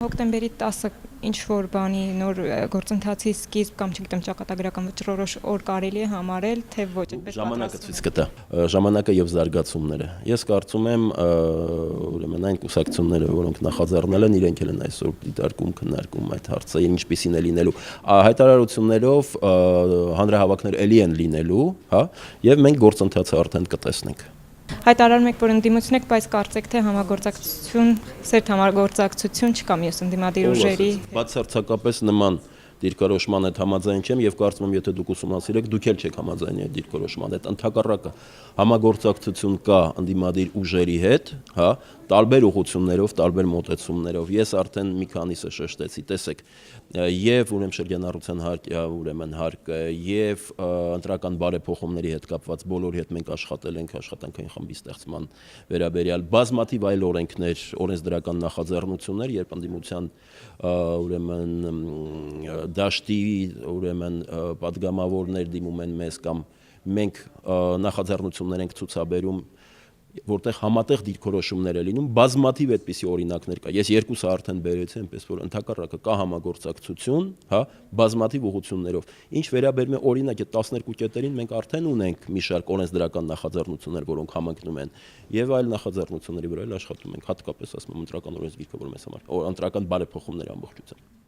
Հոկտեմբերի 10-ը ինչ-որ բանի նոր գործընթացի սկիզբ կամ չգիտեմ ճակատագրական վճռորոշ օր կարելի է համարել, թե ոչ այդպես ժամանակը ցույց կտա, ժամանակը եւ զարգացումները։ Ես կարծում եմ, ուրեմն այն կուսակցությունները, որոնք նախաձեռնել են, իրենք էլ են այսօր դիտարկում, քննարկում այդ հարցը, ինչպիսին է լինելու։ Հայտարարություններով հանրահավաքներ էլի են լինելու, հա, եւ մենք գործընթացը արդեն կտեսնենք։ Հայտարարում եք, որ ընդդիմություն եք, բայց կարծեք թե համագործակցություն, սերտ համագործակցություն չկա մյուս ընդդիմադիր ուժերի։ Բացարձակապես նման դիրքորոշման հետ համաձայն չեմ եւ կարծում եմ, եթե դուք ուսումնասիրեք, դուք էլ չեք համաձայն այդ դիրքորոշման հետ։ Ընդհակառակը համագործակցություն կա ընդդիմադիր ուժերի հետ, հա, տարբեր ուղղություններով, տարբեր մոտեցումներով։ Ես արդեն մի քանիսը շեշտեցի, տեսեք, եւ ուրեմն շրջանառության հարկը, եւ ընտրական բարեփոխումների հետ կապված բոլորի հետ մենք աշխատել ենք աշխատանքային խմբի ստեղծման վերաբերյալ բազմաթիվ այլ օրենքներ, օրենսդրական նախաձեռնություններ, երբ ընդդիմության ուրեմն դաշտի ուրեմն падգամավորներ դիմում են մեզ կամ մենք նախաձեռնություններ ենք ցուցաբերում, որտեղ համատեղ դիրքորոշումներ է լինում, բազմաթիվ այդպիսի օրինակներ կա։ Ես երկուսը արդեն բերեցի, այնպես որ ընդհակառակը կա համագործակցություն, հա, բազմաթիվ ուղղություններով։ Ինչ վերաբերում է օրինակ այդ 12 կետերին, մենք արդեն ունենք մի շարք օրենսդրական նախաձեռնություններ, որոնք համընկնում են, եւ այլ նախաձեռնությունների վրա էլ աշխատում ենք, հատկապես ասում եմ ընտրական օրենսգիրքը, որ մեզ համար ընտրական բարեփոխումներ ամբողջությամբ։